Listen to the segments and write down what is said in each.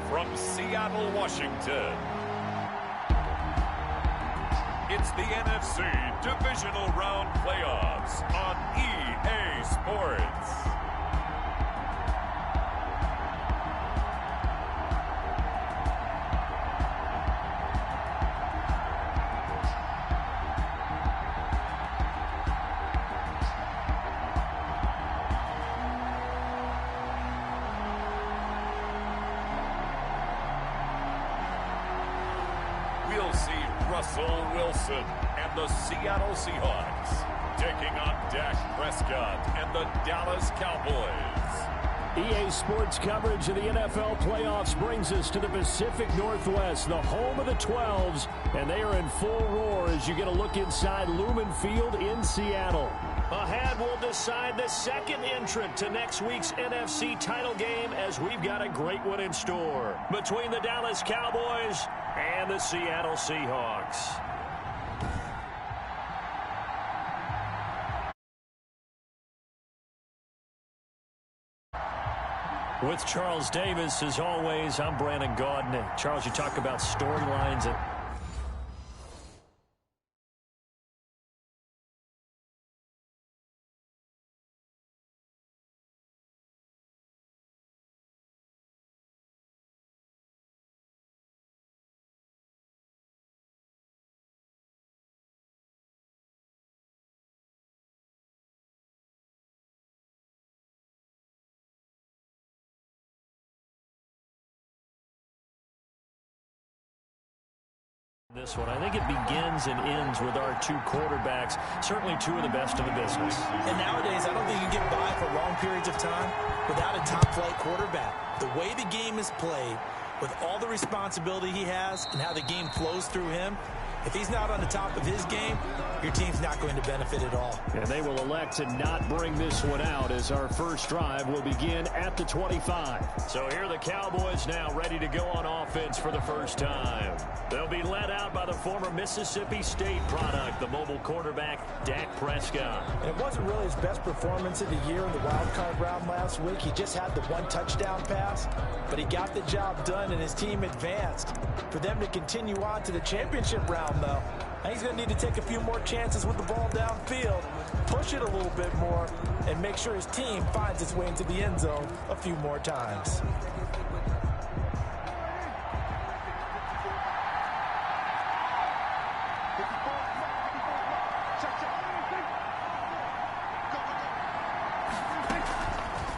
from Seattle, Washington. It's the NFC Divisional Round Playoffs on EA Sports. We'll see Russell Wilson and the Seattle Seahawks taking on Dak Prescott and the Dallas Cowboys. EA Sports coverage of the NFL playoffs brings us to the Pacific Northwest, the home of the 12s, and they are in full roar as you get a look inside Lumen Field in Seattle. Ahead, we'll decide the second entrant to next week's NFC title game as we've got a great one in store between the Dallas Cowboys and the Seattle Seahawks. With Charles Davis, as always, I'm Brandon Gaudin. Charles, you talk about storylines and this one. I think it begins and ends with our two quarterbacks, certainly two of the best in the business. And nowadays, I don't think you can get by for long periods of time without a top-flight quarterback. The way the game is played, with all the responsibility he has and how the game flows through him, if he's not on the top of his game, your team's not going to benefit at all. And they will elect to not bring this one out as our first drive will begin at the 25. So here are the Cowboys now ready to go on offense for the first time. They'll be led out by the former Mississippi State product, the mobile quarterback, Dak Prescott. And it wasn't really his best performance of the year in the wild card round last week. He just had the one touchdown pass, but he got the job done and his team advanced. For them to continue on to the championship round, though, he's going to need to take a few more chances with the ball downfield, push it a little bit more, and make sure his team finds its way into the end zone a few more times.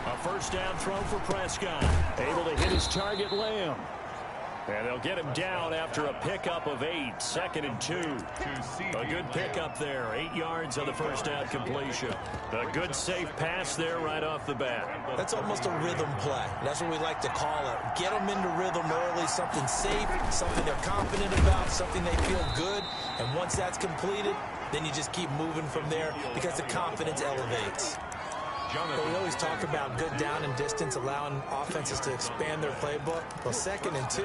A first down throw for Prescott, able to hit his target, Lamb. And they'll get him down after a pickup of 8, 2nd and 2. A good pickup there, 8 yards on the first down completion. A good safe pass there right off the bat. That's almost a rhythm play. That's what we like to call it. Get them into rhythm early, something safe, something they're confident about, something they feel good. And once that's completed, then you just keep moving from there because the confidence elevates. But we always talk about good down and distance, allowing offenses to expand their playbook. Well, 2nd and 2,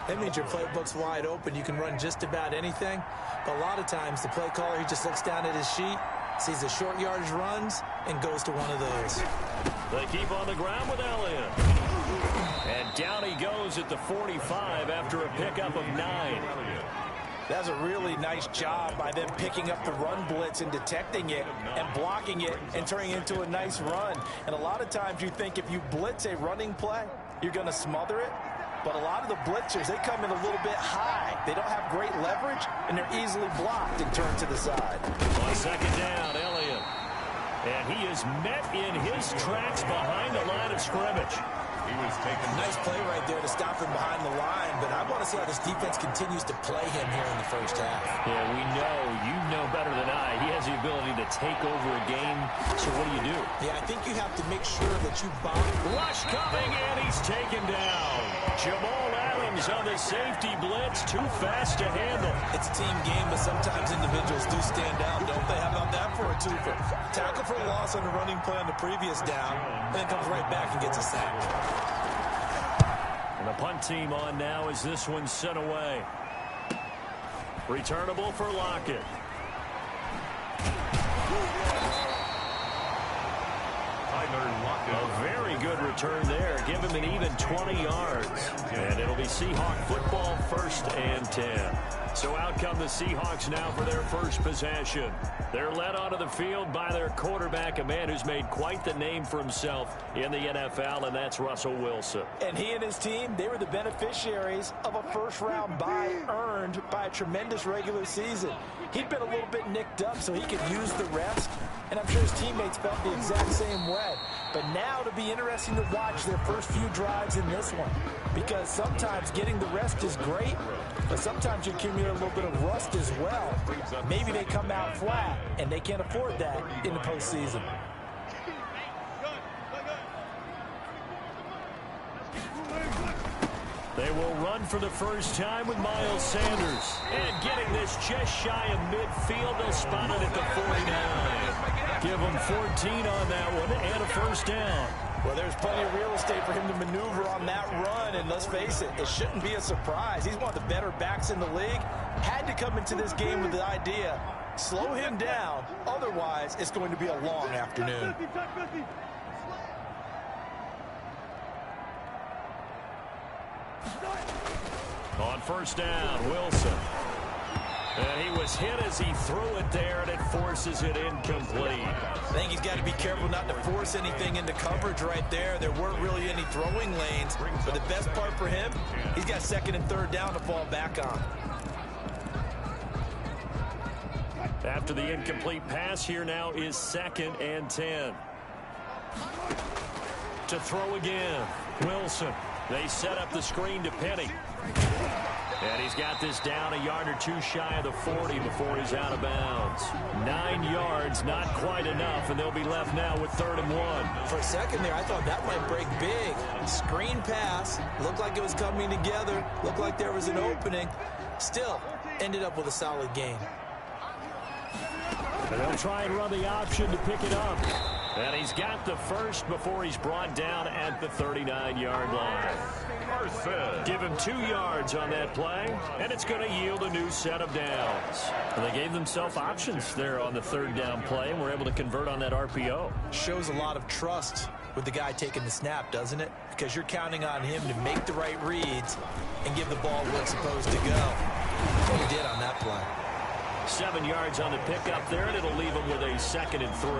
that means your playbook's wide open. You can run just about anything. But a lot of times, the play caller, he just looks down at his sheet, sees the short yardage runs, and goes to one of those. They keep on the ground with Elliott. And down he goes at the 45 after a pickup of 9. That's a really nice job by them picking up the run blitz and detecting it and blocking it and turning it into a nice run. And a lot of times you think if you blitz a running play, you're going to smother it. But a lot of the blitzers, they come in a little bit high. They don't have great leverage, and they're easily blocked and turned to the side. On 2nd down, Elliott. And he is met in his tracks behind the line of scrimmage. He was taking a nice play right there to stop him behind the line, but I want to see how this defense continues to play him here in the first half. Yeah, we know, you know better than I, he has the ability to take over a game, so what do? Yeah, I think you have to make sure that you bomb. Rush coming, and he's taken down. Jamal Adams on the safety blitz, too fast to handle. It's a team game, but sometimes individuals do stand out, don't they? How about that for a twofer? Tackle for a loss on the running play on the previous down, and then comes right back and gets a sack. And the punt team on now as this one's sent away. Returnable for Lockett. A very good return there. Give him an even 20 yards. And it'll be Seahawk football, 1st and 10. So out come the Seahawks now for their first possession. They're led onto the field by their quarterback, a man who's made quite the name for himself in the NFL, and that's Russell Wilson. And he and his team, they were the beneficiaries of a first-round bye earned by a tremendous regular season. He'd been a little bit nicked up, so he could use the rest, and I'm sure his teammates felt the exact same way. But now it'll be interesting to watch their first few drives in this one, because sometimes getting the rest is great, but sometimes you accumulate a little bit of rust as well. Maybe they come out flat, and they can't afford that in the postseason. They will run for the first time with Miles Sanders. And getting this just shy of midfield, they'll spot it at the 49. Give them 14 on that one and a first down. Well, there's plenty of real estate for him to maneuver on that run, and let's face it, it shouldn't be a surprise. He's one of the better backs in the league. Had to come into this game with the idea, slow him down, otherwise it's going to be a long afternoon. On first down, Wilson. And he was hit as he threw it there, and it forces it incomplete. I think he's got to be careful not to force anything into coverage right there. There weren't really any throwing lanes, but the best part for him, he's got 2nd and 3rd down to fall back on. After the incomplete pass, here now is 2nd and 10. To throw again, Wilson. They set up the screen to Penny. And he's got this down a yard or two shy of the 40 before he's out of bounds. 9 yards, not quite enough, and they'll be left now with 3rd and 1. For a second there, I thought that might break big. Screen pass, looked like it was coming together, looked like there was an opening. Still, ended up with a solid gain. And they'll try and run the option to pick it up. And he's got the first before he's brought down at the 39-yard line. Give him 2 yards on that play, and it's going to yield a new set of downs. And they gave themselves options there on the 3rd down play, and were able to convert on that RPO. Shows a lot of trust with the guy taking the snap, doesn't it? Because you're counting on him to make the right reads and give the ball where it's supposed to go. That's what he did on that play. 7 yards on the pickup there, and it'll leave him with a 2nd and 3.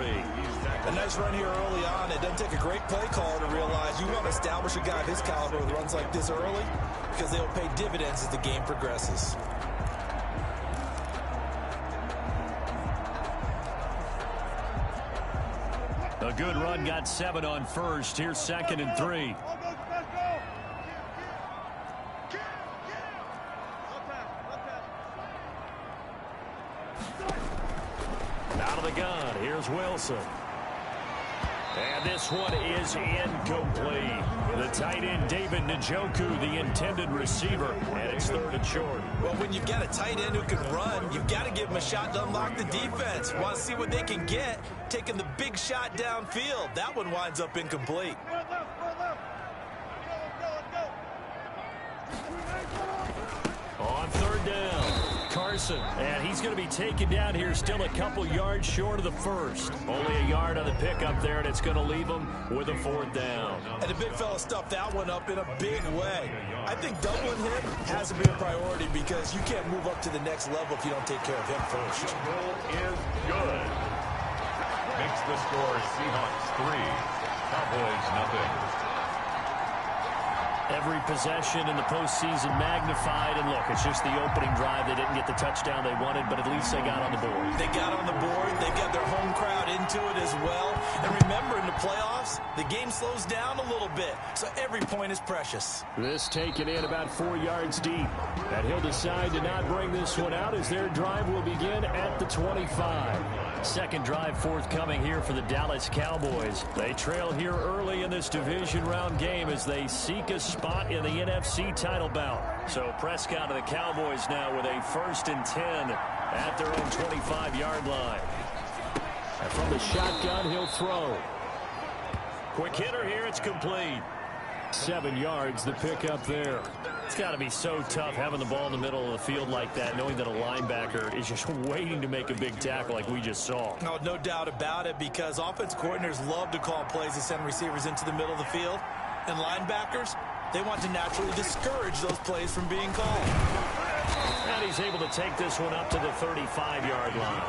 A nice run here early on. It doesn't take a great play caller to realize you want to establish a guy of his caliber with runs like this early, because they'll pay dividends as the game progresses. A good run, got 7 on first. Here's 2nd and 3. Out of the gun, here's Wilson. And this one is incomplete. The tight end, David Njoku, the intended receiver, and it's 3rd and short. Well, when you've got a tight end who can run, you've got to give him a shot to unlock the defense. Want to see what they can get, taking the big shot downfield. That one winds up incomplete. On 3rd down, Carson. And he's going to be taken down here, still a couple yards short of the first. Only a yard on the pickup there, and it's going to leave him with a 4th down. And the big fella stuffed that one up in a big way. I think doubling him has to be a priority, because you can't move up to the next level if you don't take care of him first. Goal is good. Makes the score Seahawks 3, Cowboys 0. Every possession in the postseason magnified, and look, it's just the opening drive. They didn't get the touchdown they wanted, but at least they got on the board. They got on the board. They've got their home crowd into it as well. And remember, in the playoffs, the game slows down a little bit, so every point is precious. This taken in about 4 yards deep. And he'll decide to not bring this one out as their drive will begin at the 25. 2nd drive forthcoming here for the Dallas Cowboys. They trail here early in this division round game as they seek a spot in the NFC title bout. So Prescott and the Cowboys now with a 1st and 10 at their own 25-yard line. And from the shotgun, he'll throw. Quick hitter here, it's complete. 7 yards, the pickup there. It's got to be so tough having the ball in the middle of the field like that, knowing that a linebacker is just waiting to make a big tackle like we just saw. No, no doubt about it, because offense coordinators love to call plays to send receivers into the middle of the field. And linebackers, they want to naturally discourage those plays from being called. And he's able to take this one up to the 35-yard line.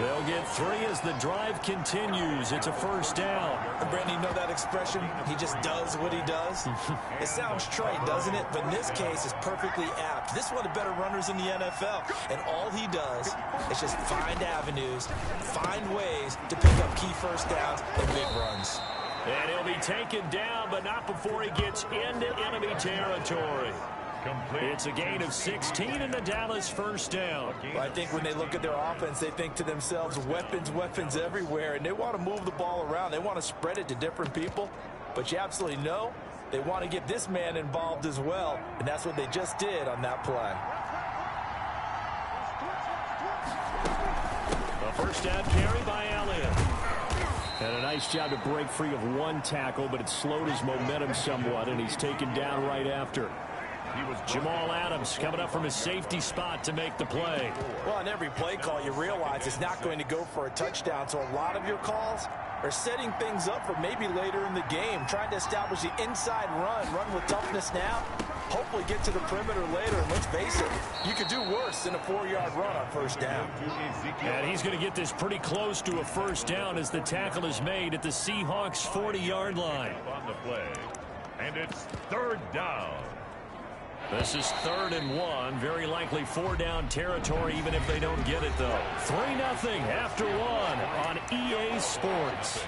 They'll get 3 as the drive continues. It's a first down. And Brandon, you know that expression? He just does what he does. It sounds trite, doesn't it? But in this case, it's perfectly apt. This is one of the better runners in the NFL. And all he does is just find avenues, find ways to pick up key first downs and big runs. And he'll be taken down, but not before he gets into enemy territory. It's a gain of 16 and the Dallas first down. Well, I think when they look at their offense, they think to themselves, weapons, weapons everywhere, and they want to move the ball around. They want to spread it to different people, but you absolutely know they want to get this man involved as well, and that's what they just did on that play. A first down carry by Elliott. And a nice job to break free of one tackle, but it slowed his momentum somewhat, and he's taken down right after. Jamal Adams coming up from his safety spot to make the play. Well, on every play call, you realize it's not going to go for a touchdown, so a lot of your calls are setting things up for maybe later in the game, trying to establish the inside run with toughness now, hopefully get to the perimeter later, and let's face it, you could do worse than a 4-yard run on first down. And he's going to get this pretty close to a first down as the tackle is made at the Seahawks 40-yard line. On the play, and it's third down. This is 3rd and 1. Very likely 4-down territory, even if they don't get it, though. 3-0 after 1 on EA Sports.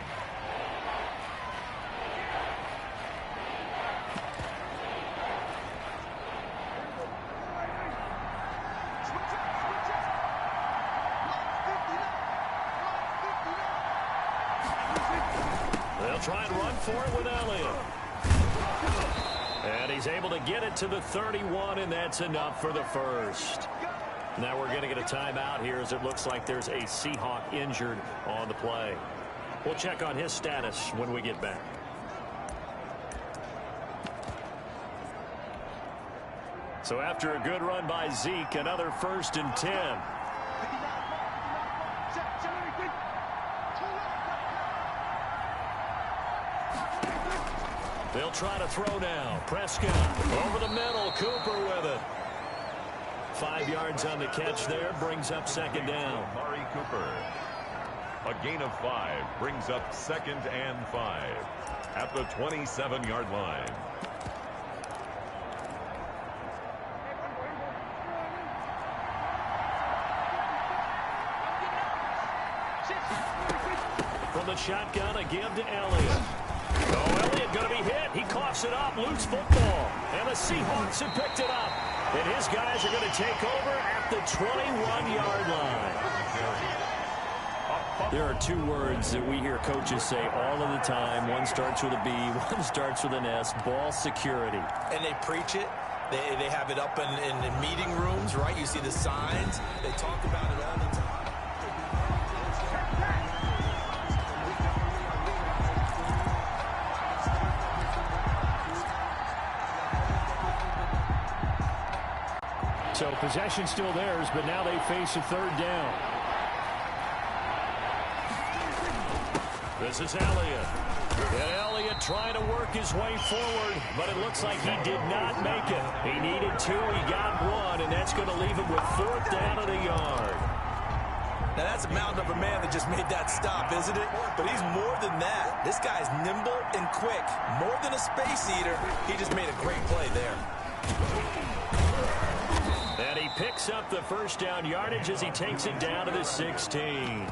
They'll try and run for it with Elliott. And he's able to get it to the 31, and that's enough for the first. Now we're going to get a timeout here as it looks like there's a Seahawk injured on the play. We'll check on his status when we get back. So after a good run by Zeke, another 1st and 10. They'll try to throw now. Prescott over the middle. Cooper with it. 5 yards on the catch there. Brings up 2nd down. Amari Cooper. A gain of 5 brings up 2nd and 5 at the 27-yard line. From the shotgun, a give to Elliott. Oh, Elliott going to be hit. He coughs it up. Loose football. And the Seahawks have picked it up. And his guys are going to take over at the 21-yard line. There are 2 words that we hear coaches say all of the time. One starts with a B, one starts with an S. Ball security. And they preach it. They have it up in meeting rooms, right? You see the signs. They talk about it all the time. So possession still theirs, but now they face a 3rd down. This is Elliott. And Elliott trying to work his way forward, but it looks like he did not make it. He needed 2, he got 1, and that's going to leave him with 4th down at a yard. Now, that's a mountain of a man that just made that stop, isn't it? But he's more than that. This guy's nimble and quick. More than a space eater, he just made a great play there. And he picks up the 1st down yardage as he takes it down to the 16.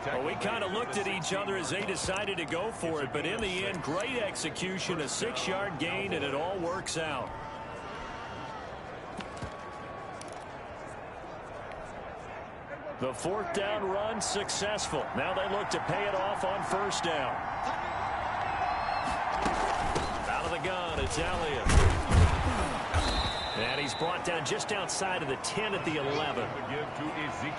Well, we kind of looked at each other as they decided to go for it, but in the end, great execution, a 6-yard gain, and it all works out. The 4th down run successful. Now they look to pay it off on 1st down. Out of the gun, it's Elliott. And he's he's brought down just outside of the 10 at the 11.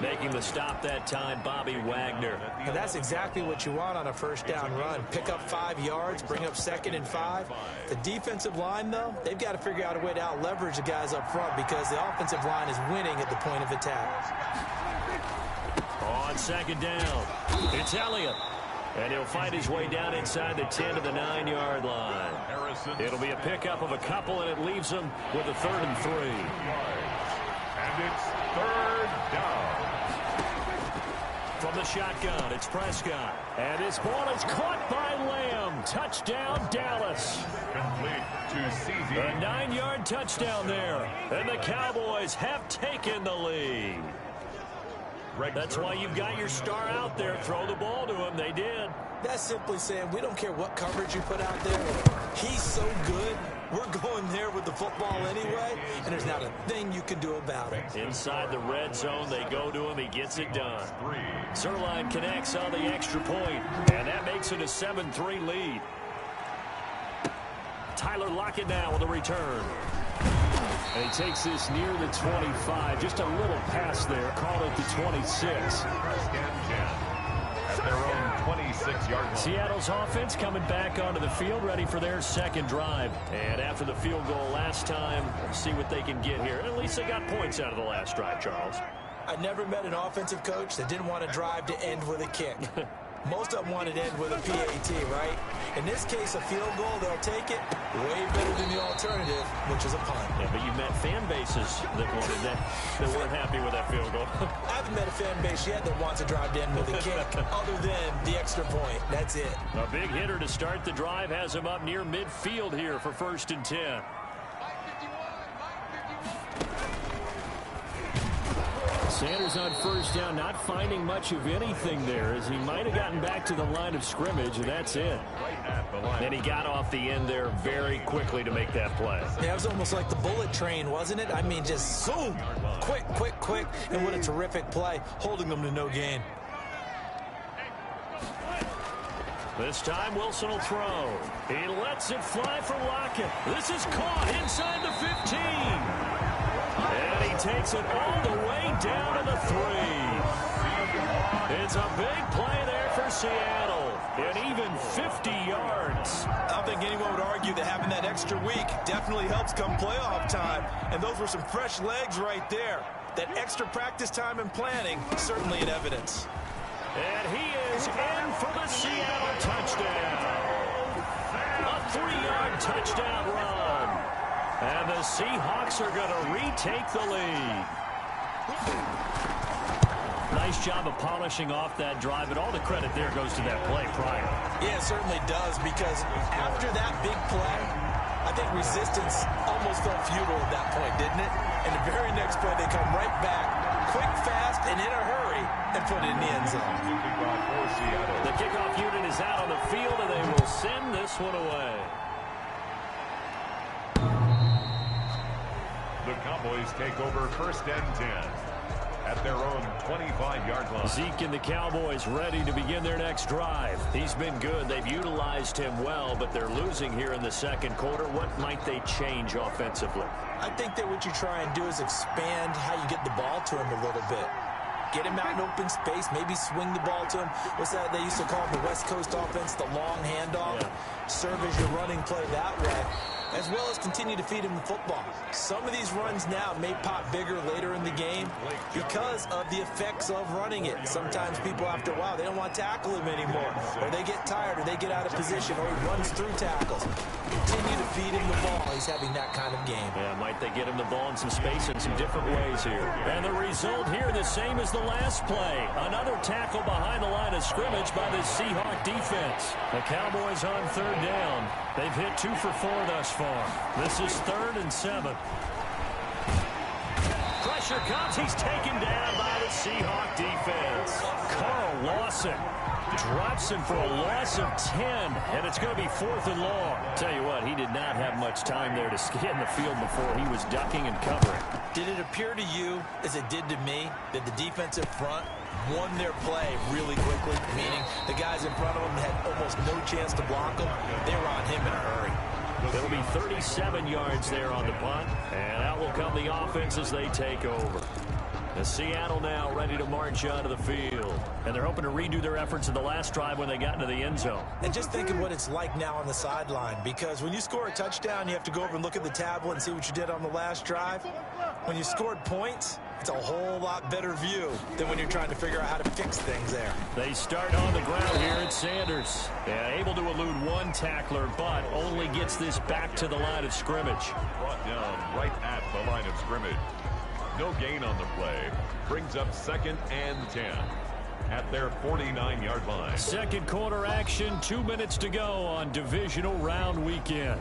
Making the stop that time, Bobby Wagner. And that's exactly what you want on a first down run. Pick up 5 yards, bring up 2nd and 5. The defensive line, though, they've got to figure out a way to out-leverage the guys up front because the offensive line is winning at the point of attack. On 2nd down, it's Elliott. And he'll fight his way down inside the 10 to the 9-yard line. It'll be a pickup of a couple, and it leaves him with a 3rd and 3. And it's 3rd down. From the shotgun, it's Prescott. And his ball is caught by Lamb. Touchdown, Dallas. Complete to CZ. A 9-yard touchdown there. And the Cowboys have taken the lead. That's why you've got your star out there. Throw the ball to him. They did. That's simply saying we don't care what coverage you put out there. He's so good. We're going there with the football anyway, and there's not a thing you can do about it. Inside the red zone, they go to him. He gets it done. Zerline connects on the extra point, and that makes it a 7-3 lead. Tyler Lockett now with a return. And he takes this near the 25. Just a little pass there. Called it the 26. At their own 26-yard line. Seattle's offense coming back onto the field, ready for their second drive. And after the field goal last time, see what they can get here. At least they got points out of the last drive, Charles. I never met an offensive coach that didn't want to drive to end with a kick. Most of them want to end with a PAT, right? In this case, a field goal, they'll take it way better than the alternative, which is a punt. Yeah, but you've met fan bases that wanted that weren't happy with that field goal. I haven't met a fan base yet that wants to drive to end with a kick other than the extra point. That's it. A big hitter to start the drive has him up near midfield here for 1st and 10. Sanders on 1st down, not finding much of anything there as he might have gotten back to the line of scrimmage, and that's it. And he got off the end there very quickly to make that play. Yeah, it was almost like the bullet train, wasn't it? I mean, just zoom, quick, quick, quick, and what a terrific play, holding them to no gain. This time Wilson will throw. He lets it fly for Lockett. This is caught inside the 15. And he takes it all the way down to the 3. It's a big play there for Seattle. And even 50 yards. I don't think anyone would argue that having that extra week definitely helps come playoff time. And those were some fresh legs right there. That extra practice time and planning, certainly in evidence. And he is in for the Seattle touchdown. A 3-yard touchdown run. And the Seahawks are going to retake the lead. Nice job of polishing off that drive, but all the credit there goes to that play prior. Yeah, it certainly does, because after that big play, I think resistance almost felt futile at that point, didn't it? And the very next play, they come right back, quick, fast, and in a hurry, and put it in the end zone. The kickoff unit is out on the field, and they will send this one away. The Cowboys take over 1st and 10 at their own 25-yard line. Zeke and the Cowboys ready to begin their next drive. He's been good. They've utilized him well, but they're losing here in the 2nd quarter. What might they change offensively? I think that what you try and do is expand how you get the ball to him a little bit. Get him out in open space, maybe swing the ball to him. What's that they used to call the West Coast offense, the long handoff? Yeah. Serve as your running play that way, as well as continue to feed him the football. Some of these runs now may pop bigger later in the game because of the effects of running it. Sometimes people, after a while, they don't want to tackle him anymore, or they get tired, or they get out of position, or he runs through tackles. Continue to feed him the ball. He's having that kind of game. Yeah, might they get him the ball in some space in some different ways here. And the result here, the same as the last play. Another tackle behind the line of scrimmage by the Seahawk defense. The Cowboys on 3rd down. They've hit 2 for 4 thus far. This is 3rd and 7. Pressure comes. He's taken down by the Seahawk defense. Carl Lawson drops him for a loss of 10, and it's going to be 4th and long. Tell you what, he did not have much time there to scan the field before he was ducking and covering. Did it appear to you, as it did to me, that the defensive front won their play really quickly? Meaning the guys in front of them had almost no chance to block them. They were on him in a hurry. It'll be 37 yards there on the punt, and out will come the offense as they take over. And Seattle now ready to march onto the field. And they're hoping to redo their efforts in the last drive when they got into the end zone. And just think of what it's like now on the sideline, because when you score a touchdown, you have to go over and look at the tablet and see what you did on the last drive. When you scored points, it's a whole lot better view than when you're trying to figure out how to fix things there. They start on the ground here at Sanders. Yeah, able to elude one tackler, but only gets this back to the line of scrimmage. Brought down right at the line of scrimmage. No gain on the play. Brings up 2nd and 10 at their 49-yard line. Second quarter action, 2 minutes to go on divisional round weekend.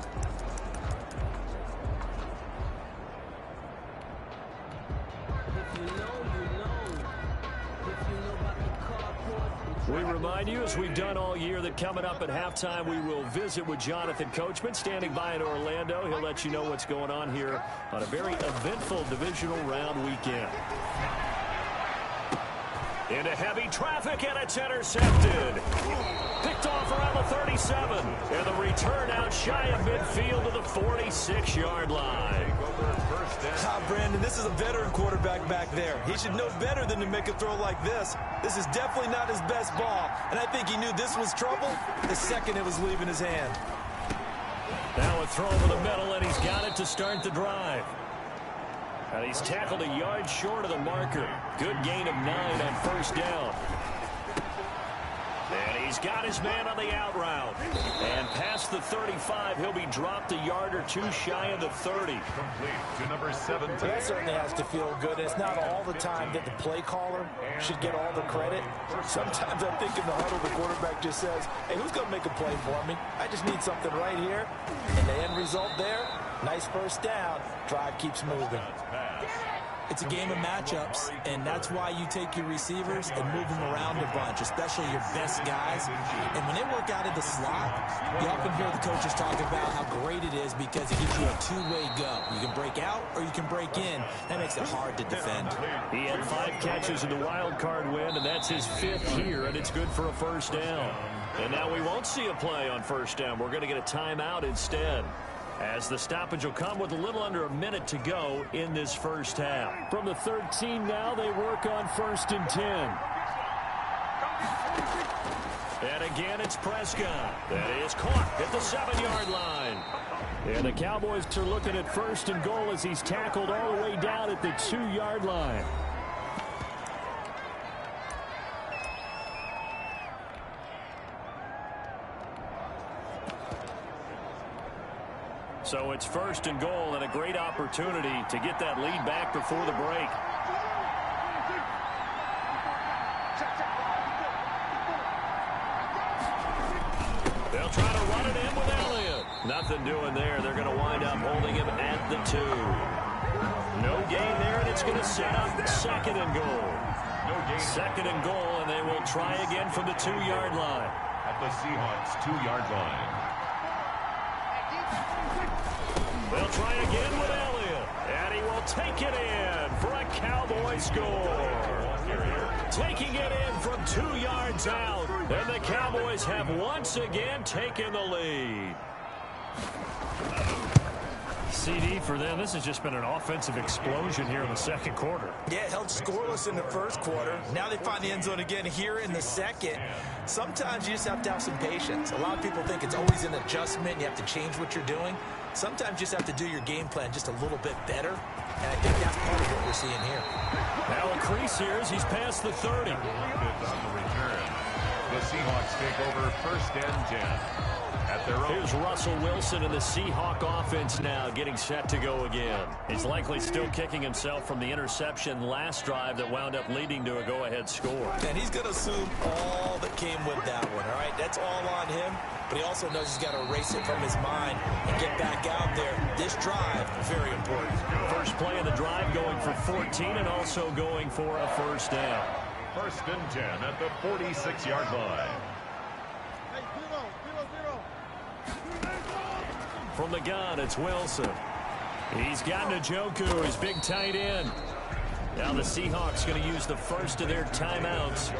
We remind you, as we've done all year, that coming up at halftime, we will visit with Jonathan Coachman, standing by in Orlando. He'll let you know what's going on here on a very eventful divisional round weekend. Into heavy traffic, and it's intercepted. Picked off around the 37. And the return out shy of midfield to the 46-yard line. Brandon, this is a veteran quarterback back there. He should know better than to make a throw like this. This is definitely not his best ball. And I think he knew this was trouble the second it was leaving his hand. Now a throw over the middle, and he's got it to start the drive. And he's tackled a yard short of the marker. Good gain of 9 on first down. And he's got his man on the out route. And past the 35, he'll be dropped a yard or two shy of the 30. Complete to number 17. That certainly has to feel good. It's not all the time that the play caller should get all the credit. Sometimes I think in the huddle, the quarterback just says, hey, who's going to make a play for me? I just need something right here. And the end result there, nice first down. Drive keeps moving. It's a game of matchups, and that's why you take your receivers and move them around a bunch, especially your best guys. And when they work out of the slot, you often hear the coaches talk about how great it is because it gives you a two-way go. You can break out or you can break in. That makes it hard to defend. He had 5 catches in the wild card win, and that's his 5th here, and it's good for a first down. And now we won't see a play on first down. We're going to get a timeout instead, as the stoppage will come with a little under a minute to go in this first half. From the 13 now, they work on 1st and 10. And again, it's Prescott. That is caught at the 7-yard line. And the Cowboys are looking at 1st and goal as he's tackled all the way down at the 2-yard line. So it's 1st and goal, and a great opportunity to get that lead back before the break. They'll try to run it in with Elliott. Nothing doing there. They're going to wind up holding him at the 2. No gain there, and it's going to set up 2nd and goal. No gain. 2nd and goal, and they will try again from the 2-yard line. At the Seahawks' 2-yard line. They'll try again with Elliott, and he will take it in for a Cowboy score. Taking it in from 2 yards out, and the Cowboys have once again taken the lead. CD for them. This has just been an offensive explosion here in the second quarter. Yeah, held scoreless in the first quarter. Now they find the end zone again here in the second. Sometimes you just have to have some patience. A lot of people think it's always an adjustment. You have to change what you're doing. Sometimes you just have to do your game plan just a little bit better. And I think that's part of what we're seeing here. Now a crease here as he's past the 30. On the return. The Seahawks take over 1st and 10. At their own. Here's Russell Wilson and the Seahawk offense now getting set to go again. He's likely still kicking himself from the interception last drive that wound up leading to a go-ahead score. And he's going to assume all that came with that one, all right? That's all on him, but he also knows he's got to erase it from his mind and get back out there. This drive, very important. First play of the drive going for 14 and also going for a first down. 1st and 10 at the 46-yard line. From the gun, it's Wilson. He's got Njoku, his big tight end. Now the Seahawks going to use the first of their timeouts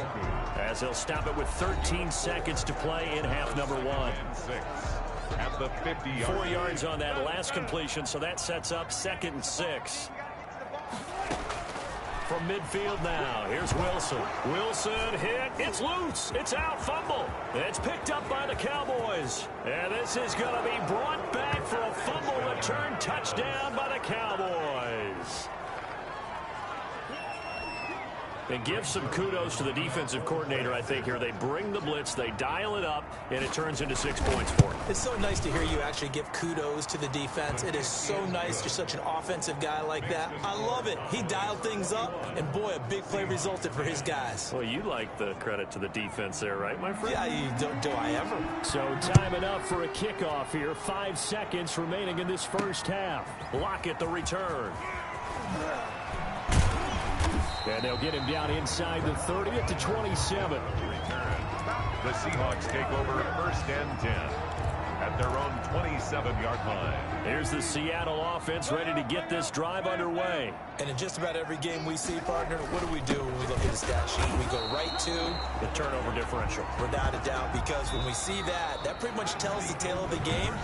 as they'll stop it with 13 seconds to play in half number 1. at the 50-yard line. 4 yards on that last completion, so that sets up 2nd and 6. From midfield now, here's Wilson. Wilson hit. It's loose. It's out. Fumble. It's picked up by the Cowboys. And this is going to be brought back for a fumble return touchdown by the Cowboys. And give some kudos to the defensive coordinator, I think, here. They bring the blitz, they dial it up, and it turns into 6 points for them. It's so nice to hear you actually give kudos to the defense. It is so nice. You're such an offensive guy like that. I love it. He dialed things up, and boy, a big play resulted for his guys. Well, you like the credit to the defense there, right, my friend? Yeah, do I ever? So time enough for a kickoff here. 5 seconds remaining in this first half. Lockett the return. And they'll get him down inside the 30 at the 27. The Seahawks take over 1st and 10 at their own 27-yard line. Here's the Seattle offense ready to get this drive underway. And in just about every game we see, partner, what do we do when we look at the stat sheet? We go right to the turnover differential. Without a doubt, because when we see that, that pretty much tells the tale of the game.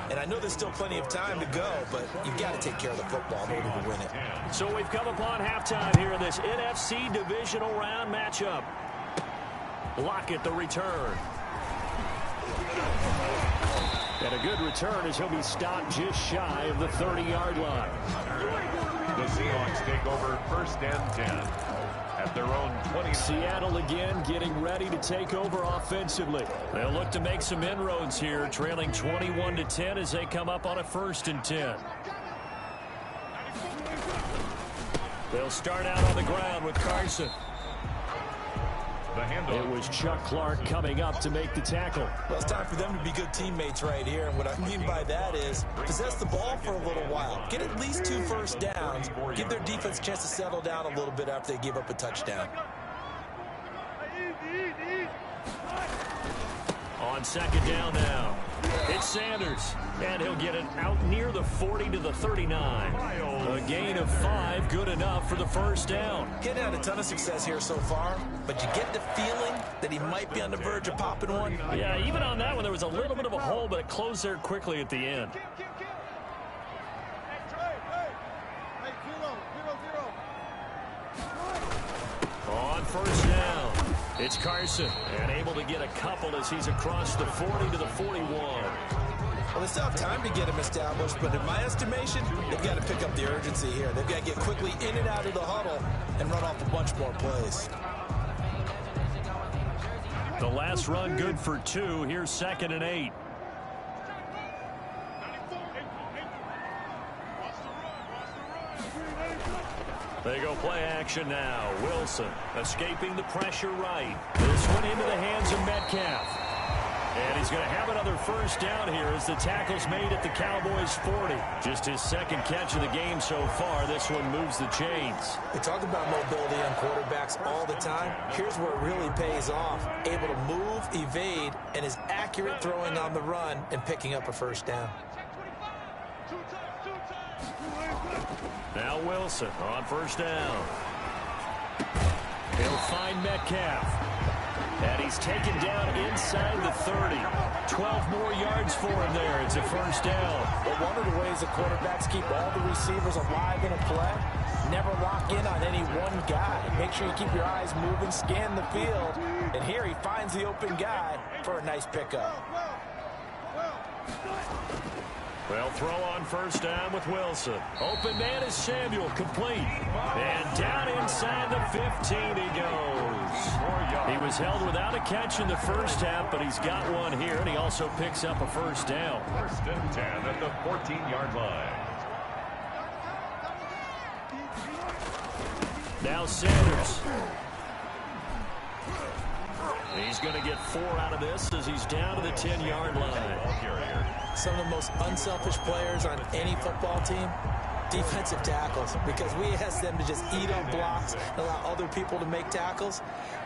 And I know there's still plenty of time to go, but you've got to take care of the football in order to win it. So we've come upon halftime here in this NFC divisional round matchup. Lockett the return. And a good return as he'll be stopped just shy of the 30-yard line. The Seahawks take over 1st and 10 at their own 20. Seattle again getting ready to take over offensively. They'll look to make some inroads here, trailing 21-10 as they come up on a 1st and 10. They'll start out on the ground with Carson. It was Chuck Clark coming up to make the tackle. Well, it's time for them to be good teammates right here. And what I mean by that is possess the ball for a little while. Get at least 2 first downs. Give their defense a chance to settle down a little bit after they give up a touchdown. On 2nd down now. It's Sanders. And he'll get it out near the 40 to the 39. A gain of 5, good enough for the 1st down. Getting had a ton of success here so far, but you get the feeling that he might be on the verge of popping one. Yeah, even on that one, there was a little bit of a hole, but it closed there quickly at the end. On 1st down, it's Carson, and able to get a couple as he's across the 40 to the 41. Well, they still have time to get him established, but in my estimation, they've got to pick up the urgency here. They've got to get quickly in and out of the huddle and run off a bunch more plays. The last run good for 2. Here's 2nd and 8. They go play action now. Wilson escaping the pressure right. This one into the hands of Metcalf. And he's going to have another 1st down here as the tackle's made at the Cowboys' 40. Just his 2nd catch of the game so far. This one moves the chains. We talk about mobility on quarterbacks all the time. Here's where it really pays off. Able to move, evade, and is accurate throwing on the run and picking up a 1st down. Now Wilson on 1st down. He'll find Metcalf. And he's taken down inside the 30. 12 more yards for him there. It's a 1st down. But one of the ways the quarterbacks keep all the receivers alive in a play, never lock in on any one guy. Make sure you keep your eyes moving, scan the field. And here he finds the open guy for a nice pickup. Well, throw on 1st down with Wilson. Open man is Samuel, complete. And down inside the 15 he goes. He was held without a catch in the 1st half, but he's got one here, and he also picks up a 1st down. 1st and 10 at the 14-yard line. Now Sanders. He's going to get 4 out of this as he's down to the 10-yard line. Some of the most unselfish players on any football team, defensive tackles, because we ask them to just eat up blocks and allow other people to make tackles.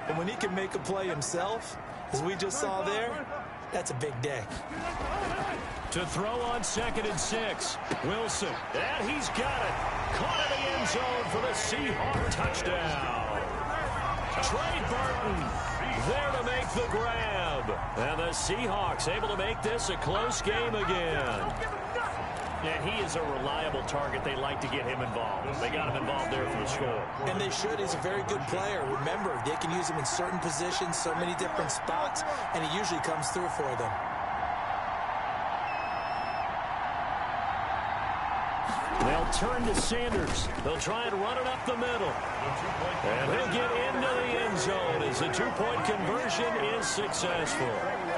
And when he can make a play himself, as we just saw there, that's a big day. To throw on 2nd and 6, Wilson, and he's got it. Caught in the end zone for the Seahawks touchdown. Trey Burton there to make the grab. And the Seahawks able to make this a close game again. And he is a reliable target. They like to get him involved. They got him involved there for the score. And they should. He's a very good player. Remember, they can use him in certain positions, so many different spots, and he usually comes through for them. They'll turn to Sanders. They'll try and run it up the middle. And he'll get into the end zone as the two-point conversion is successful.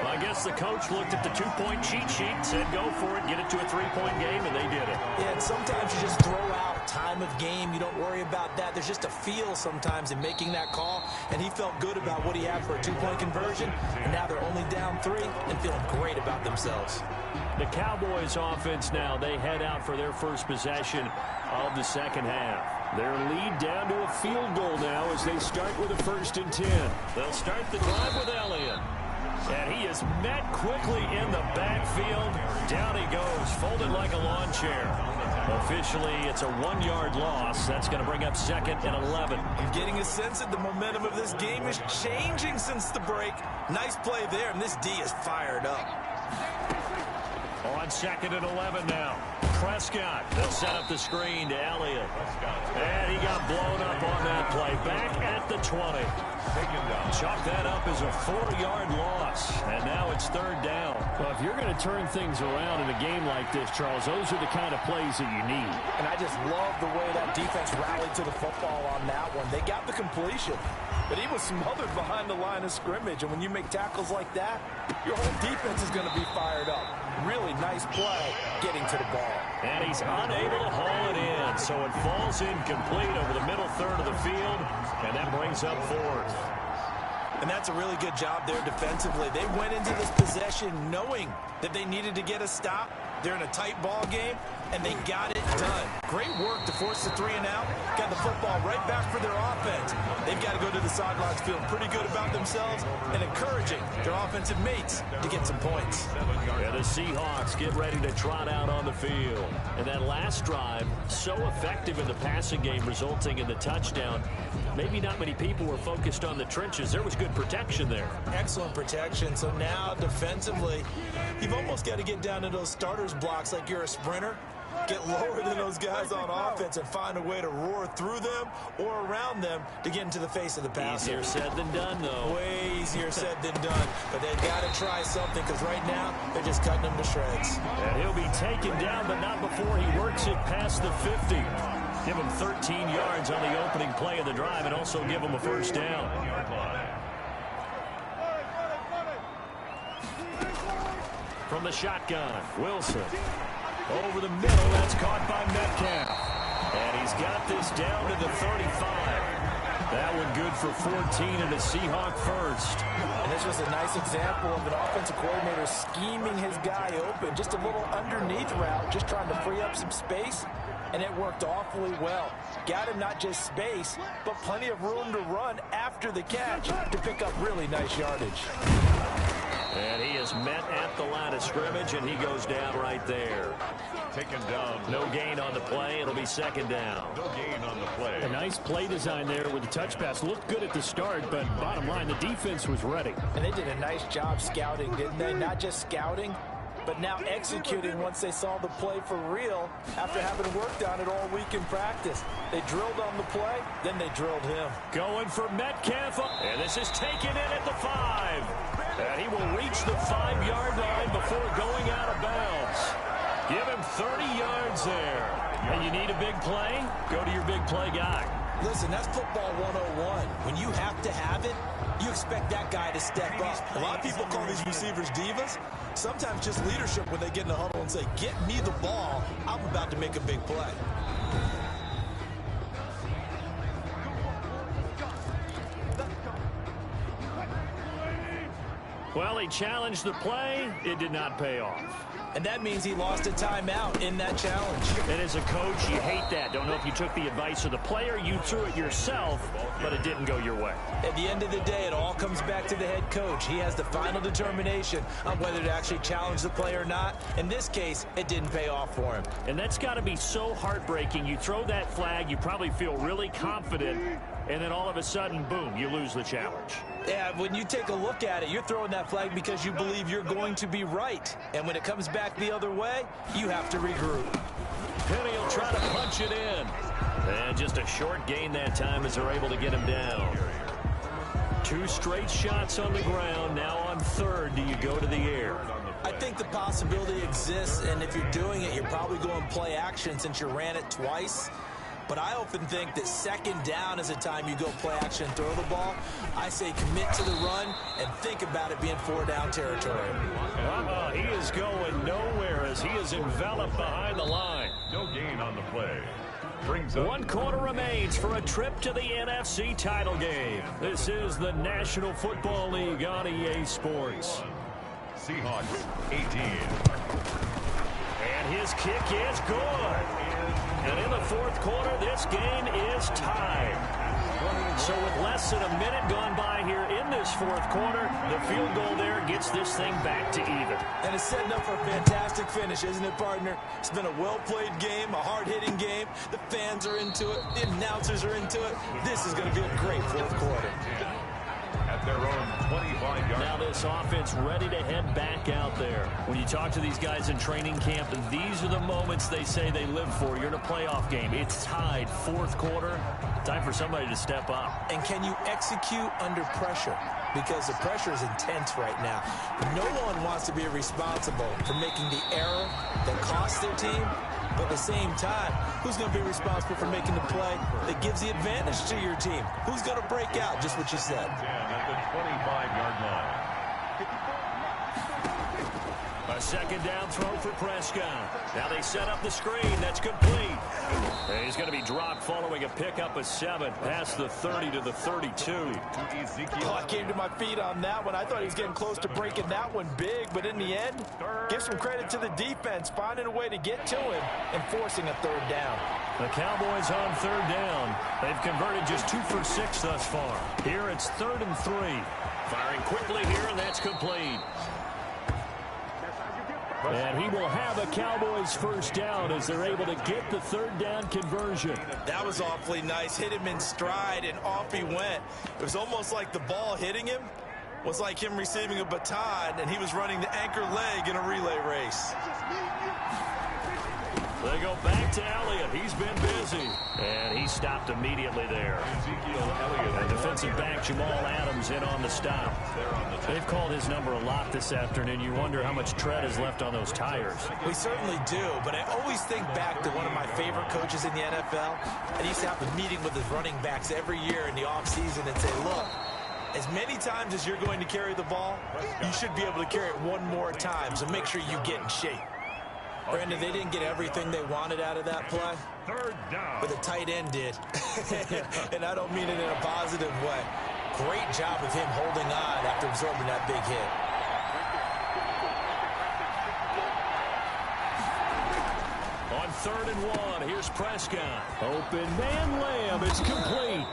I guess the coach looked at the two-point cheat sheet and said, go for it, get it to a three-point game, and they did it. Yeah, and sometimes you just throw out time of game. You don't worry about that. There's just a feel sometimes in making that call, and he felt good about what he had for a two-point conversion, and now they're only down 3 and feeling great about themselves. The Cowboys offense now, they head out for their first possession of the second half. Their lead down to a field goal now as they start with a 1st and 10. They'll start the drive with Elliott. And he is met quickly in the backfield. Down he goes, folded like a lawn chair. Officially, it's a 1-yard loss. That's going to bring up 2nd and 11. I'm getting a sense that the momentum of this game is changing since the break. Nice play there, and this D is fired up. On 2nd and 11 now. Prescott. They'll set up the screen to Elliott. And he got blown up on that play. Back at the 20. Chalk that up as a 4-yard loss. And now it's 3rd down. Well, if you're going to turn things around in a game like this, Charles, those are the kind of plays that you need. And I just love the way that defense rallied to the football on that one. They got the completion, but he was smothered behind the line of scrimmage. And when you make tackles like that, your whole defense is going to be fired up. Really nice play getting to the ball. And he's unable to haul it in, so it falls incomplete over the middle third of the field, and that brings up 4th. And that's a really good job there defensively. They went into this possession knowing that they needed to get a stop. They're in a tight ball game, and they got it done. Great work to force the 3 and out. Got the football right back for their offense. They've got to go to the sidelines feeling pretty good about themselves and encouraging their offensive mates to get some points. And the Seahawks get ready to trot out on the field. And that last drive, so effective in the passing game, resulting in the touchdown. Maybe not many people were focused on the trenches. There was good protection there. Excellent protection. So now defensively, you've almost got to get down to those starters blocks like you're a sprinter. Get lower than those guys on offense and find a way to roar through them or around them to get into the face of the passer. Easier said than done, though. Way easier said than done. But they've got to try something because right now they're just cutting them to shreds. And he'll be taken down, but not before he works it past the 50. Give him 13 yards on the opening play of the drive and also give him a 1st down. From the shotgun, Wilson. Over the middle, that's caught by Metcalf. And he's got this down to the 35. That one good for 14 and a Seahawk 1st. And this was a nice example of an offensive coordinator scheming his guy open. Just a little underneath route, just trying to free up some space. And it worked awfully well. Got him not just space, but plenty of room to run after the catch to pick up really nice yardage. And he is met at the line of scrimmage, and he goes down right there. Taken down. No gain on the play. It'll be 2nd down. No gain on the play. A nice play design there with the touch pass. Looked good at the start, but bottom line, the defense was ready. And they did a nice job scouting, didn't they? Not just scouting, but now executing once they saw the play for real after having worked on it all week in practice. They drilled on the play, then they drilled him. Going for Metcalf, and this is taken in at the 5. And he will reach the 5-yard line before going out of bounds. Give him 30 yards there. And you need a big play? Go to your big play guy. Listen, that's football 101. When you have to have it, you expect that guy to step up. A lot of people call these receivers divas. Sometimes just leadership when they get in the huddle and say, get me the ball. I'm about to make a big play. Well, he challenged the play. It did not pay off. And that means he lost a timeout in that challenge. And as a coach, you hate that. Don't know if you took the advice of the player, you threw it yourself, but it didn't go your way. At the end of the day, it all comes back to the head coach. He has the final determination on whether to actually challenge the play or not. In this case, it didn't pay off for him. And that's got to be so heartbreaking. You throw that flag, you probably feel really confident, and then all of a sudden, boom, you lose the challenge. Yeah, when you take a look at it, you're throwing that flag because you believe you're going to be right. And when it comes back the other way, you have to regroup. Penny will try to punch it in. And just a short gain that time as they're able to get him down. 2 straight shots on the ground. Now on third, do you go to the air? I think the possibility exists, and if you're doing it, you're probably going play action since you ran it twice. But I often think that second down is a time you go play action and throw the ball. I say commit to the run and think about it being 4-down territory. He is going nowhere as he is enveloped behind the line. No gain on the play. Brings up 1 quarter remains for a trip to the NFC title game. This is the National Football League on EA Sports. Seahawks 18. And his kick is good. And in the 4th quarter, this game is tied. So with less than a minute gone by here in this 4th quarter, the field goal there gets this thing back to even. And it's setting up for a fantastic finish, isn't it, partner? It's been a well-played game, a hard-hitting game. The fans are into it. The announcers are into it. This is going to be a great 4th quarter. At their own 25-yard. Now this offense ready to head back out there. When you talk to these guys in training camp, these are the moments they say they live for. You're in a playoff game. It's tied, 4th quarter. Time for somebody to step up. And can you execute under pressure? Because the pressure is intense right now. No one wants to be responsible for making the error that costs their team. But at the same time, who's going to be responsible for making the play that gives the advantage to your team? Who's going to break out? Just what you said. At the 25-yard line. A second down throw for Prescott. Now they set up the screen. That's complete. And he's going to be dropped following a pickup of 7 past the 30 to the 32. I came to my feet on that one. I thought he was getting close to breaking that one big, but in the end, give some credit to the defense, finding a way to get to him and forcing a 3rd down. The Cowboys on 3rd down. They've converted just 2 for 6 thus far. Here it's 3rd and 3. Firing quickly here, and that's complete. And he will have a Cowboys 1st down as they're able to get the 3rd down conversion. That was awfully nice. Hit him in stride, and off he went. It was almost like the ball hitting him was like him receiving a baton, and he was running the anchor leg in a relay race. They go back to Elliott. He's been busy. And he stopped immediately there. And defensive back Jamal Adams in on the stop. They've called his number a lot this afternoon. You wonder how much tread is left on those tires. We certainly do, but I always think back to one of my favorite coaches in the NFL. And he used to have a meeting with his running backs every year in the offseason and say, look, as many times as you're going to carry the ball, you should be able to carry it one more time, so make sure you get in shape. Brandon, they didn't get everything they wanted out of that play, 3rd down. but the tight end did. And I don't mean it in a positive way. Great job of him holding on after absorbing that big hit. On 3rd and 1, here's Prescott. Open man Lamb. It's complete.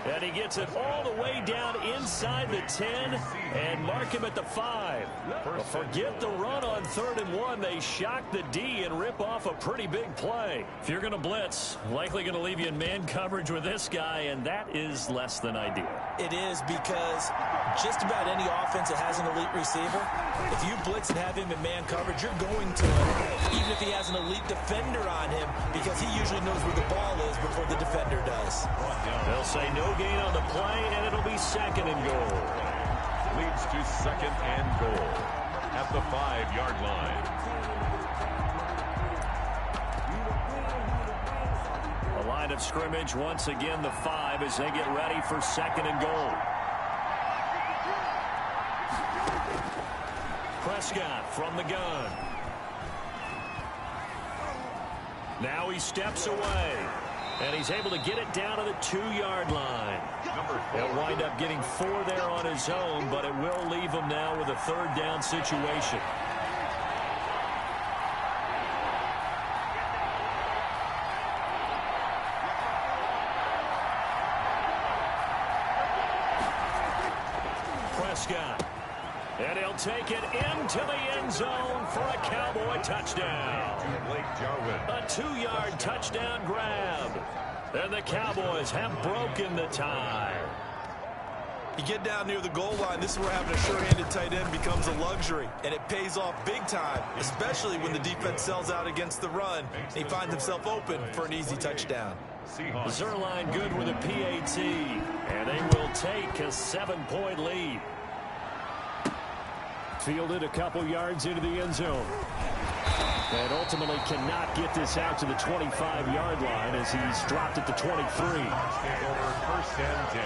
And he gets it all the way down inside the 10 and mark him at the 5. But forget the run on 3rd and 1. They shock the D and rip off a pretty big play. If you're going to blitz, likely going to leave you in man coverage with this guy, and that is less than ideal. It is, because just about any offense that has an elite receiver, if you blitz and have him in man coverage, you're going to him, even if he has an elite defender on him, because he usually knows where the ball is before the defender does. They'll say no gain on the play, and it'll be 2nd and goal. Leads to 2nd and goal at the 5-yard line. A line of scrimmage once again, the 5, as they get ready for 2nd and goal. Prescott from the gun. Now he steps away. And he's able to get it down to the 2-yard line. He'll wind up getting 4 there on his own, but it will leave him now with a 3rd down situation. Prescott. And he'll take it into the end zone for a Cowboy touchdown. A 2-yard touchdown grab. And the Cowboys have broken the tie. You get down near the goal line, this is where having a sure-handed tight end becomes a luxury, and it pays off big time, especially when the defense sells out against the run. He finds himself open for an easy touchdown. Zerline good with a PAT, and they will take a 7-point lead. Fielded a couple yards into the end zone. And ultimately cannot get this out to the 25-yard line as he's dropped it to 23. First and 10.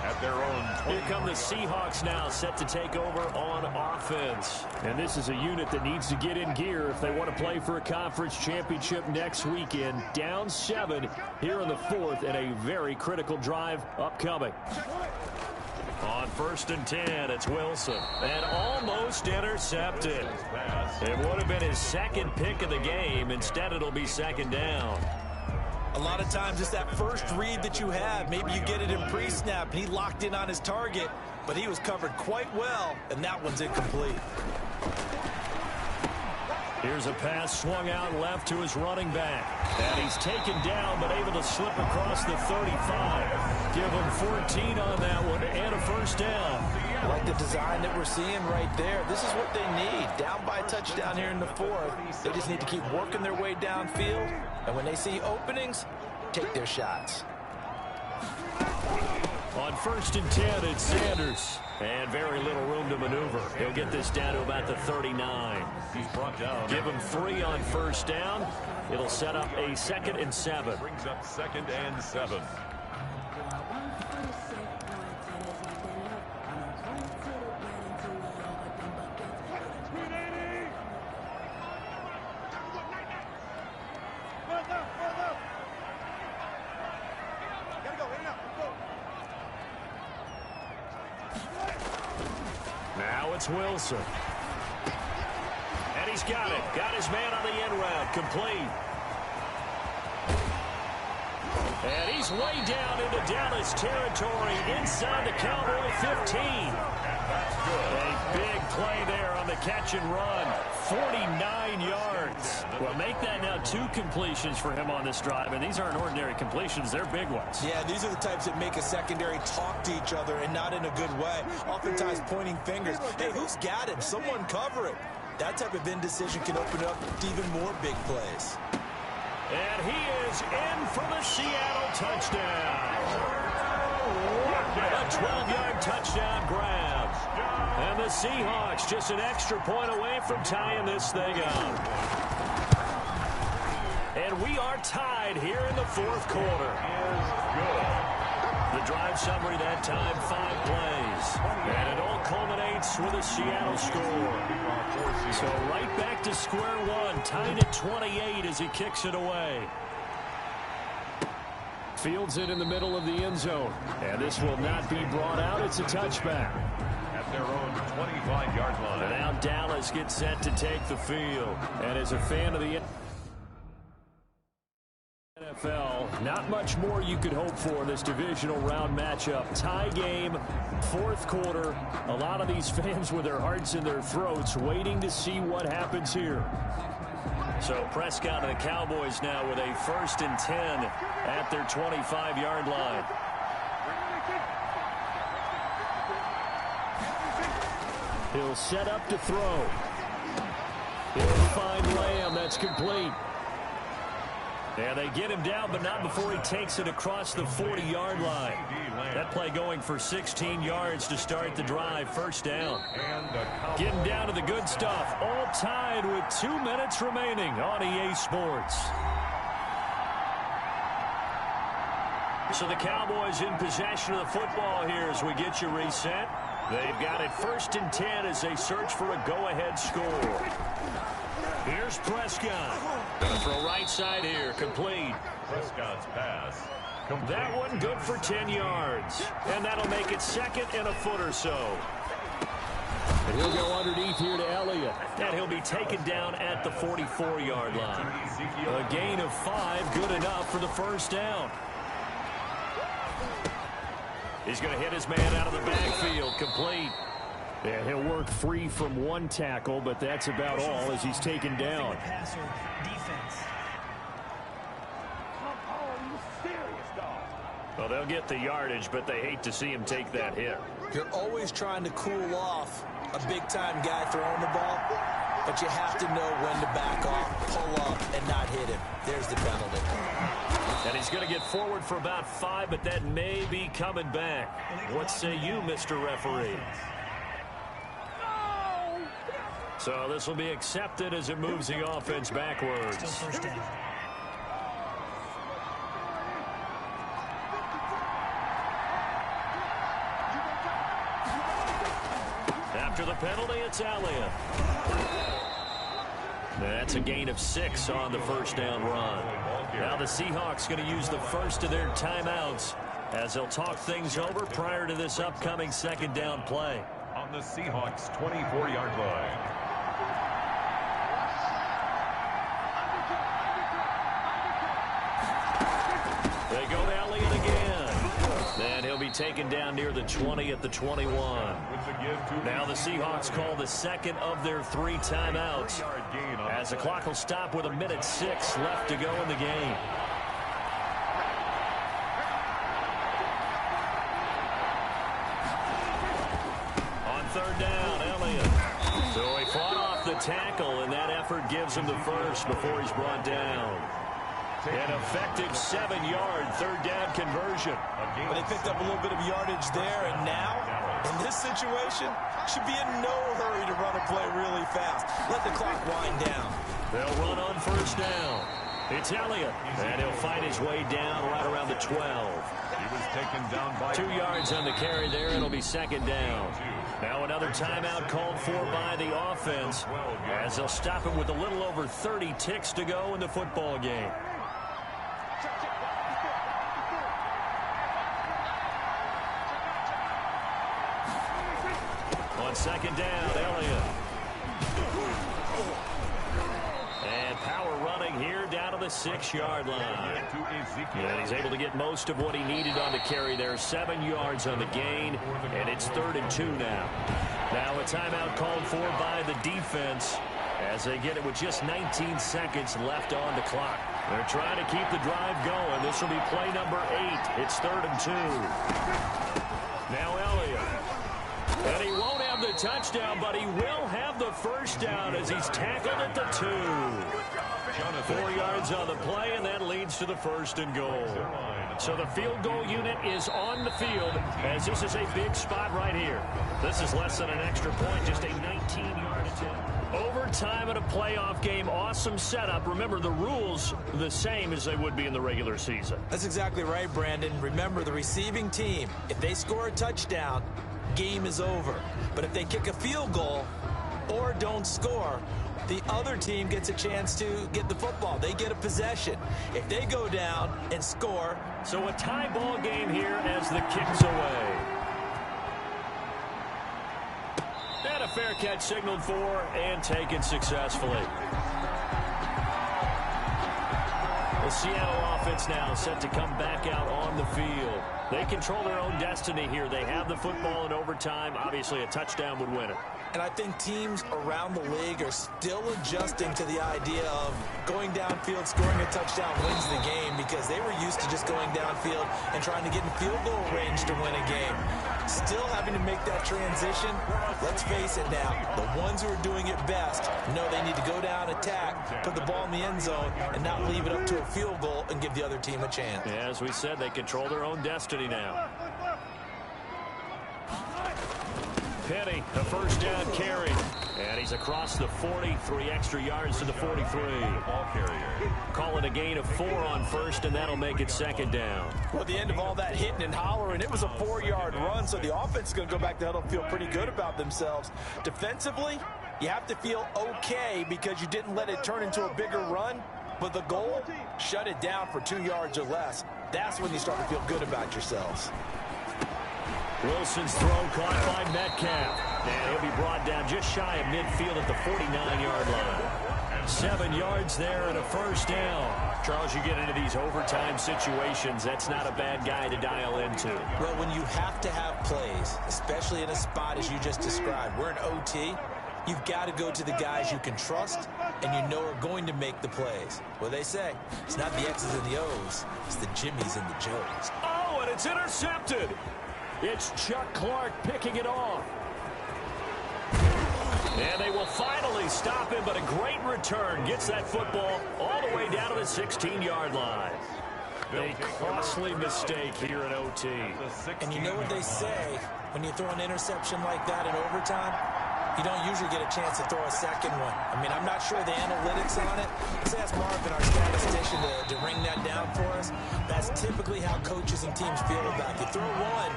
At their own 20. Here come the Seahawks now, set to take over on offense. And this is a unit that needs to get in gear if they want to play for a conference championship next weekend. Down 7 here in the 4th, and a very critical drive upcoming. On 1st and 10, it's Wilson. And almost intercepted. It would have been his second pick of the game. Instead, it'll be second down. A lot of times it's that first read that you have. Maybe you get it in pre-snap, and he locked in on his target, but he was covered quite well, and that one's incomplete. Here's a pass swung out left to his running back. And he's taken down, but able to slip across the 35. Give him 14 on that one, and a first down. I like the design that we're seeing right there. This is what they need. Down by a touchdown here in the 4th. They just need to keep working their way downfield. And when they see openings, take their shots. On 1st and 10, it's Sanders. And very little room to maneuver. He'll get this down to about the 39. He's brought down. Give him 3 on first down. It'll set up a 2nd and 7. Brings up 2nd and 7. Now it's Wilson. And he's got it. Got his man on the end route. Complete. And he's way down into Dallas territory inside the Cowboy 15. A big play there on the catch and run. 49 yards. Well, make that now 2 completions for him on this drive, and these aren't ordinary completions. They're big ones. Yeah, these are the types that make a secondary talk to each other and not in a good way. Oftentimes pointing fingers. Hey, who's got him? Someone cover it. That type of indecision can open up to even more big plays. And he is in for the Seattle touchdown. A 12-yard touchdown grab. And the Seahawks just an extra point away from tying this thing up. And we are tied here in the 4th quarter. The drive summary that time, 5 plays. And it all culminates with a Seattle score. So right back to square one, tied at 28 as he kicks it away. Fields it in the middle of the end zone. And this will not be brought out. It's a touchback. At their own 25-yard line. And now Dallas gets set to take the field. And as a fan of the NFL, not much more you could hope for in this divisional round matchup. Tie game, 4th quarter. A lot of these fans with their hearts in their throats waiting to see what happens here. So Prescott and the Cowboys now with a 1st and 10 at their 25-yard line. He'll set up to throw. He'll find Lamb. That's complete. And they get him down, but not before he takes it across the 40-yard line. That play going for 16 yards to start the drive. First down. Getting down to the good stuff. All tied with 2 minutes remaining on EA Sports. So the Cowboys in possession of the football here as we get you reset. They've got it 1st and 10 as they search for a go-ahead score. Here's Prescott. Gonna throw right side here. Complete. Prescott's pass. That one good for 10 yards. And that'll make it 2nd and a foot or so. And he'll go underneath here to Elliott. And he'll be taken down at the 44-yard line. A gain of 5, good enough for the first down. He's going to hit his man out of the backfield. Complete. Yeah, he'll work free from one tackle, but that's about all as he's taken down. Well, they'll get the yardage, but they hate to see him take that hit. You're always trying to cool off a big-time guy throwing the ball, but you have to know when to back off, pull up, and not hit him. There's the penalty. And he's going to get forward for about 5, but that may be coming back. What say you, Mr. Referee? So this will be accepted as it moves the offense backwards. Still first down. After the penalty, it's Elliott. That's a gain of 6 on the first down run. Now the Seahawks going to use the first of their timeouts as they'll talk things over prior to this upcoming second down play. On the Seahawks' 24-yard line. They go to Elliott again. Then he'll be taken down near the 20 at the 21. Now the Seahawks call the second of their 3 timeouts as the clock will stop with 1:06 left to go in the game. On third down, Elliott. So he fought off the tackle, and that effort gives him the first before he's brought down. An effective 7-yard third down conversion. But they picked up a little bit of yardage there, and now, in this situation, should be in no hurry to run a play really fast. Let the clock wind down. They'll run on first down. It's Elliott, and he'll fight his way down right around the 12. He was taken down by 2 yards on the carry there, and it'll be second down. Now another timeout called for by the offense as they'll stop him with a little over 30 ticks to go in the football game. On second down, Elliott. And power running here down to the 6-yard line. And he's able to get most of what he needed on the carry there. 7 yards on the gain, and it's 3rd and 2 now. Now a timeout called for by the defense as they get it with just 19 seconds left on the clock. They're trying to keep the drive going. This will be play number 8. It's 3rd and 2. Now Elliott. And he won't have the touchdown, but he will have the first down as he's tackled at the 2. 4 yards on the play, and that leads to the 1st and goal. So the field goal unit is on the field as this is a big spot right here. This is less than an extra point, just a 19-yard attempt. Overtime in a playoff game, awesome setup. Remember, the rules are the same as they would be in the regular season. That's exactly right, Brandon. Remember, the receiving team, if they score a touchdown, game is over. But if they kick a field goal or don't score, the other team gets a chance to get the football. They get a possession. If they go down and score. So a tie ball game here as the kick's away. And a fair catch signaled for and taken successfully. The Seattle offense now set to come back out on the field. They control their own destiny here. They have the football in overtime. Obviously, a touchdown would win it. And I think teams around the league are still adjusting to the idea of going downfield, scoring a touchdown wins the game, because they were used to just going downfield and trying to get in field goal range to win a game. Still having to make that transition. Let's face it now, the ones who are doing it best know they need to go down, attack, put the ball in the end zone, and not leave it up to a field goal and give the other team a chance. Yeah, as we said, they control their own destiny now. Penny, a first down carry. And he's across the 40, 3 extra yards to the 43. Ball carrier. Call it a gain of 4 on first, and that'll make it second down. Well, at the end of all that hitting and hollering, it was a 4-yard run, so the offense is going to go back to huddle and feel pretty good about themselves. Defensively, you have to feel okay because you didn't let it turn into a bigger run, but the goal, shut it down for 2 yards or less. That's when you start to feel good about yourselves. Wilson's throw caught by Metcalf. And he'll be brought down just shy of midfield at the 49-yard line. 7 yards there and a first down. Charles, you get into these overtime situations, that's not a bad guy to dial into. Well, when you have to have plays, especially in a spot as you just described, we're in OT, you've got to go to the guys you can trust and you know are going to make the plays. Well, they say, it's not the X's and the O's, it's the Jimmies and the Joes. Oh, and it's intercepted. It's Chuck Clark picking it off. And they will finally stop him, but a great return. Gets that football all the way down to the 16-yard line. A costly mistake here in OT. And you know what they say, when you throw an interception like that in overtime, you don't usually get a chance to throw a second one. I mean, I'm not sure the analytics on it. Let's ask Marvin, our statistician, to ring that down for us. That's typically how coaches and teams feel about it. You throw one,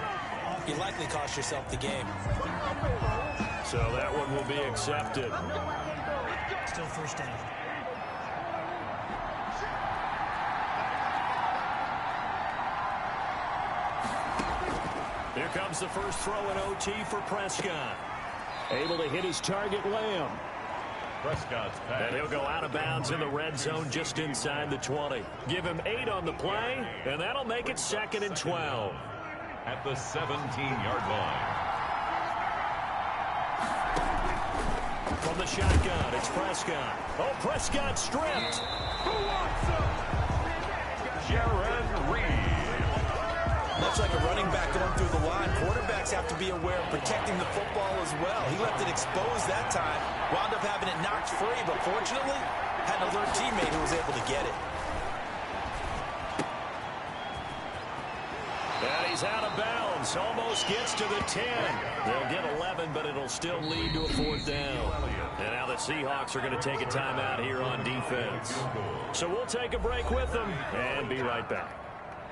you likely cost yourself the game. So that one will be accepted. Still first down. Here comes the first throw in OT for Prescott. Able to hit his target, Lamb. Prescott's pass. And he'll go out of bounds in the red zone just inside the 20. Give him 8 on the play, and that'll make it 2nd and 12. At the 17-yard line. From the shotgun, it's Prescott. Oh, Prescott stripped. Who wants him? Jaron Reed. Much like a running back going through the line, quarterbacks have to be aware of protecting the football as well. He left it exposed that time, wound up having it knocked free, but fortunately, had an alert teammate who was able to get it. And he's out of bounds. Almost gets to the 10. They'll get 11, but it'll still lead to a 4th down. And now the Seahawks are going to take a timeout here on defense. So we'll take a break with them and be right back.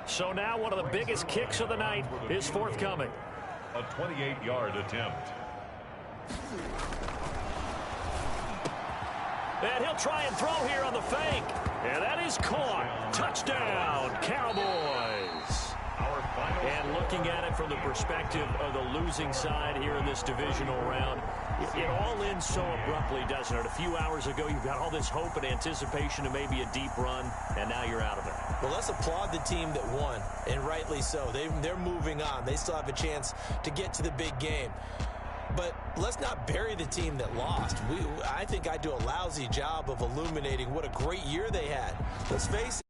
So now one of the biggest kicks of the night is forthcoming. A 28-yard attempt. And he'll try and throw here on the fake. And that is caught. Touchdown, Cowboys. And looking at it from the perspective of the losing side here in this divisional round, it all ends so abruptly, doesn't it? A few hours ago, you've got all this hope and anticipation of maybe a deep run, and now you're out of it. Well, let's applaud the team that won, and rightly so. They're moving on. They still have a chance to get to the big game. But let's not bury the team that lost. I think I do a lousy job of illuminating what a great year they had. Let's face it.